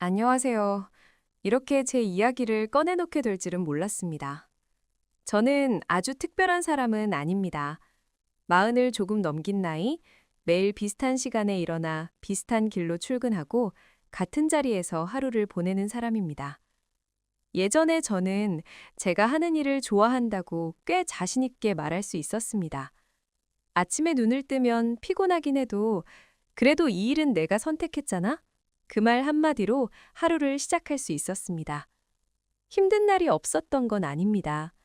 안녕하세요. 이렇게 제 이야기를 꺼내놓게 될 줄은 몰랐습니다. 저는 아주 특별한 사람은 아닙니다. 마흔을 조금 넘긴 나이, 매일 비슷한 시간에 일어나 비슷한 길로 출근하고 같은 자리에서 하루를 보내는 사람입니다. 예전에 저는 제가 하는 일을 좋아한다고 꽤 자신 있게 말할 수 있었습니다. 아침에 눈을 뜨면 피곤하긴 해도 그래도 이 일은 내가 선택했잖아? 그 말 한마디로 하루를 시작할 수 있었습니다. 힘든 날이 없었던 건 아닙니다.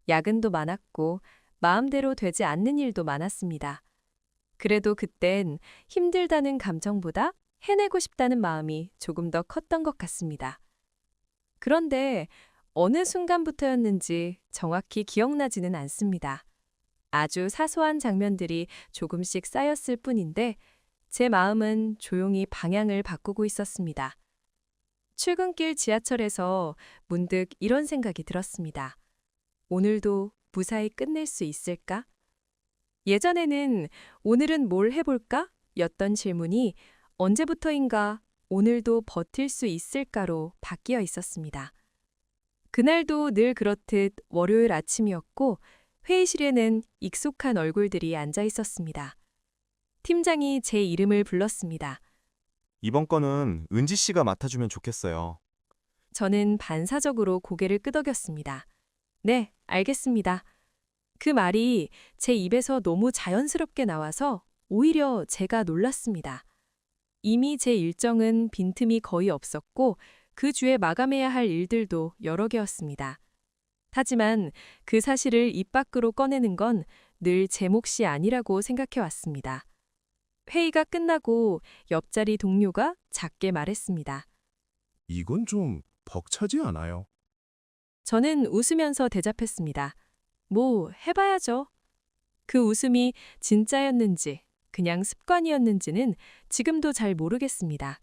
야근도 많았고 마음대로 되지 않는 일도 많았습니다. 그래도 그땐 힘들다는 감정보다 해내고 싶다는 마음이 조금 더 컸던 것 같습니다. 그런데 어느 순간부터였는지 정확히 기억나지는 않습니다. 아주 사소한 장면들이 조금씩 쌓였을 뿐인데 제 마음은 조용히 방향을 바꾸고 있었습니다. 출근길 지하철에서 문득 이런 생각이 들었습니다. 오늘도 무사히 끝낼 수 있을까? 예전에는 오늘은 뭘 해볼까? 였던 질문이 언제부터인가 오늘도 버틸 수 있을까로 바뀌어 있었습니다. 그날도 늘 그렇듯 월요일 아침이었고 회의실에는 익숙한 얼굴들이 앉아 있었습니다. 팀장이 제 이름을 불렀습니다. 이번 건은 은지 씨가 맡아주면 좋겠어요. 저는 반사적으로 고개를 끄덕였습니다. 네, 알겠습니다. 그 말이 제 입에서 너무 자연스럽게 나와서 오히려 제가 놀랐습니다. 이미 제 일정은 빈틈이 거의 없었고 그 주에 마감해야 할 일들도 여러 개였습니다. 하지만 그 사실을 입 밖으로 꺼내는 건 늘 제 몫이 아니라고 생각해 왔습니다. 회의가 끝나고 옆자리 동료가 작게 말했습니다. 이건 좀 벅차지 않아요? 저는 웃으면서 대답했습니다. 뭐, 해봐야죠. 그 웃음이 진짜였는지, 그냥 습관이었는지는 지금도 잘 모르겠습니다.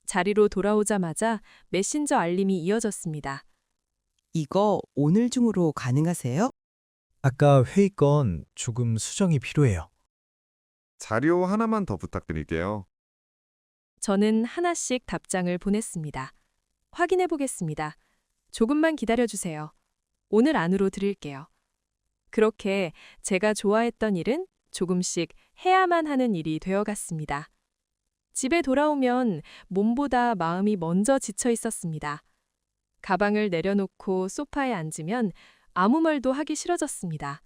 자리로 돌아오자마자 메신저 알림이 이어졌습니다. 이거 오늘 중으로 가능하세요? 아까 회의 건 조금 수정이 필요해요. 자료 하나만 더 부탁드릴게요. 저는 하나씩 답장을 보냈습니다. 확인해 보겠습니다. 조금만 기다려주세요. 오늘 안으로 드릴게요. 그렇게 제가 좋아했던 일은 조금씩 해야만 하는 일이 되어갔습니다. 집에 돌아오면 몸보다 마음이 먼저 지쳐 있었습니다. 가방을 내려놓고 소파에 앉으면 아무 말도 하기 싫어졌습니다.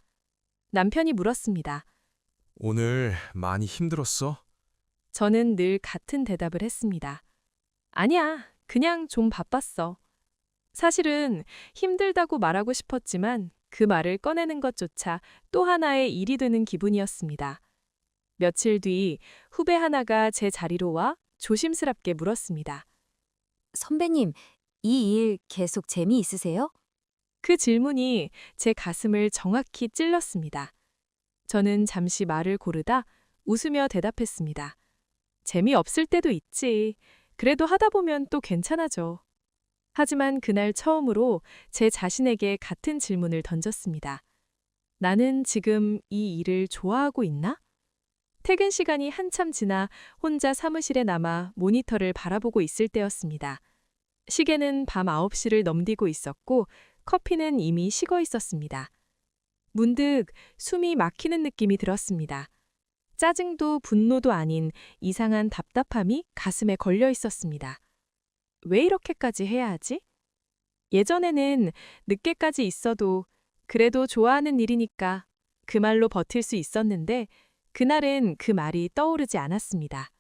남편이 물었습니다. 오늘 많이 힘들었어? 저는 늘 같은 대답을 했습니다. 아니야, 그냥 좀 바빴어. 사실은 힘들다고 말하고 싶었지만 그 말을 꺼내는 것조차 또 하나의 일이 되는 기분이었습니다. 며칠 뒤 후배 하나가 제 자리로 와 조심스럽게 물었습니다. 선배님, 이 일 계속 재미있으세요? 그 질문이 제 가슴을 정확히 찔렀습니다. 저는 잠시 말을 고르다 웃으며 대답했습니다. 재미없을 때도 있지. 그래도 하다 보면 또 괜찮아져. 하지만 그날 처음으로 제 자신에게 같은 질문을 던졌습니다. 나는 지금 이 일을 좋아하고 있나? 퇴근 시간이 한참 지나 혼자 사무실에 남아 모니터를 바라보고 있을 때였습니다. 시계는 밤 9시를 넘디고 있었고 커피는 이미 식어 있었습니다. 문득 숨이 막히는 느낌이 들었습니다. 짜증도 분노도 아닌 이상한 답답함이 가슴에 걸려 있었습니다. 왜 이렇게까지 해야 하지? 예전에는 늦게까지 있어도 그래도 좋아하는 일이니까 그 말로 버틸 수 있었는데 그날은 그 말이 떠오르지 않았습니다.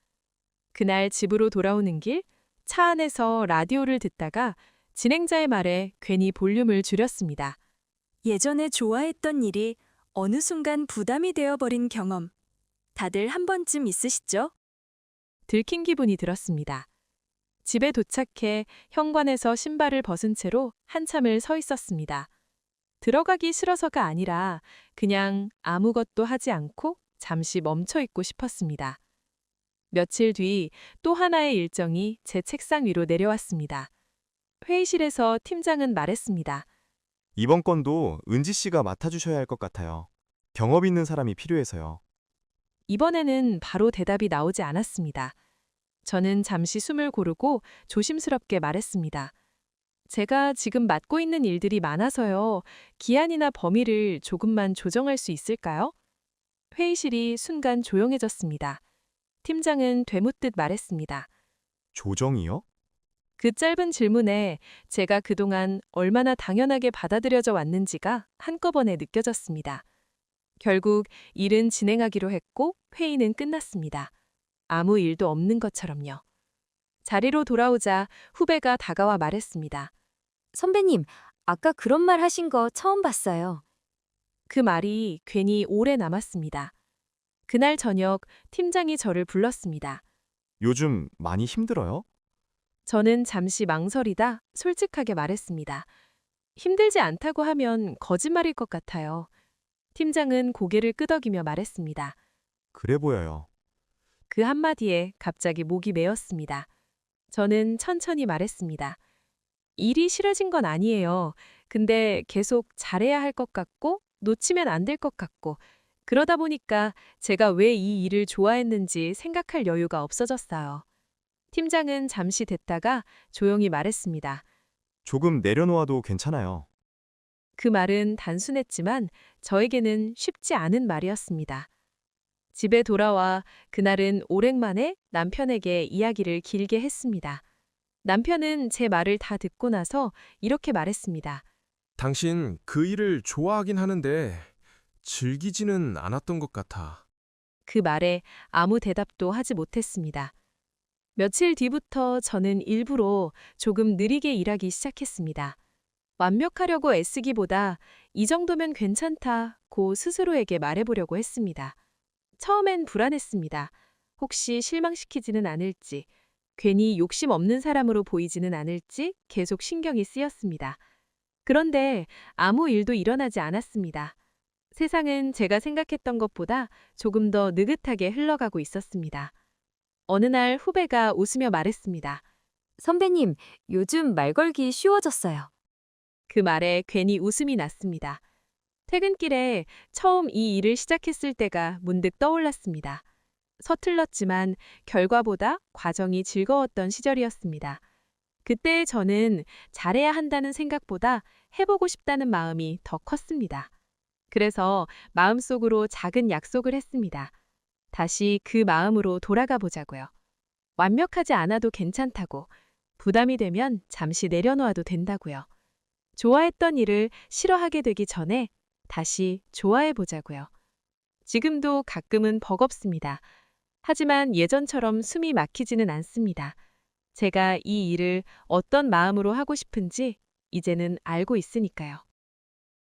그날 집으로 돌아오는 길, 차 안에서 라디오를 듣다가 진행자의 말에 괜히 볼륨을 줄였습니다. 예전에 좋아했던 일이 어느 순간 부담이 되어버린 경험. 다들 한 번쯤 있으시죠? 들킨 기분이 들었습니다. 집에 도착해 현관에서 신발을 벗은 채로 한참을 서 있었습니다. 들어가기 싫어서가 아니라 그냥 아무것도 하지 않고 잠시 멈춰 있고 싶었습니다. 며칠 뒤 또 하나의 일정이 제 책상 위로 내려왔습니다. 회의실에서 팀장은 말했습니다. 이번 건도 은지 씨가 맡아주셔야 할 것 같아요. 경험 있는 사람이 필요해서요. 이번에는 바로 대답이 나오지 않았습니다. 저는 잠시 숨을 고르고 조심스럽게 말했습니다. 제가 지금 맡고 있는 일들이 많아서요. 기한이나 범위를 조금만 조정할 수 있을까요? 회의실이 순간 조용해졌습니다. 팀장은 되묻듯 말했습니다. 조정이요? 그 짧은 질문에 제가 그동안 얼마나 당연하게 받아들여져 왔는지가 한꺼번에 느껴졌습니다. 결국 일은 진행하기로 했고 회의는 끝났습니다. 아무 일도 없는 것처럼요. 자리로 돌아오자 후배가 다가와 말했습니다. 선배님, 아까 그런 말 하신 거 처음 봤어요. 그 말이 괜히 오래 남았습니다. 그날 저녁 팀장이 저를 불렀습니다. 요즘 많이 힘들어요? 저는 잠시 망설이다 솔직하게 말했습니다. 힘들지 않다고 하면 거짓말일 것 같아요. 팀장은 고개를 끄덕이며 말했습니다. 그래 보여요. 그 한마디에 갑자기 목이 메었습니다. 저는 천천히 말했습니다. 일이 싫어진 건 아니에요. 근데 계속 잘해야 할 것 같고 놓치면 안 될 것 같고 그러다 보니까 제가 왜 이 일을 좋아했는지 생각할 여유가 없어졌어요. 팀장은 잠시 됐다가 조용히 말했습니다. 조금 내려놓아도 괜찮아요. 그 말은 단순했지만 저에게는 쉽지 않은 말이었습니다. 집에 돌아와 그날은 오랜만에 남편에게 이야기를 길게 했습니다. 남편은 제 말을 다 듣고 나서 이렇게 말했습니다. 당신 그 일을 좋아하긴 하는데 즐기지는 않았던 것 같아. 그 말에 아무 대답도 하지 못했습니다. 며칠 뒤부터 저는 일부러 조금 느리게 일하기 시작했습니다. 완벽하려고 애쓰기보다 이 정도면 괜찮다고 스스로에게 말해보려고 했습니다. 처음엔 불안했습니다. 혹시 실망시키지는 않을지, 괜히 욕심 없는 사람으로 보이지는 않을지 계속 신경이 쓰였습니다. 그런데 아무 일도 일어나지 않았습니다. 세상은 제가 생각했던 것보다 조금 더 느긋하게 흘러가고 있었습니다. 어느 날 후배가 웃으며 말했습니다. 선배님, 요즘 말 걸기 쉬워졌어요. 그 말에 괜히 웃음이 났습니다. 퇴근길에 처음 이 일을 시작했을 때가 문득 떠올랐습니다. 서툴렀지만 결과보다 과정이 즐거웠던 시절이었습니다. 그때 저는 잘해야 한다는 생각보다 해보고 싶다는 마음이 더 컸습니다. 그래서 마음속으로 작은 약속을 했습니다. 다시 그 마음으로 돌아가 보자고요. 완벽하지 않아도 괜찮다고, 부담이 되면 잠시 내려놓아도 된다고요. 좋아했던 일을 싫어하게 되기 전에 다시 좋아해 보자고요. 지금도 가끔은 버겁습니다. 하지만 예전처럼 숨이 막히지는 않습니다. 제가 이 일을 어떤 마음으로 하고 싶은지 이제는 알고 있으니까요.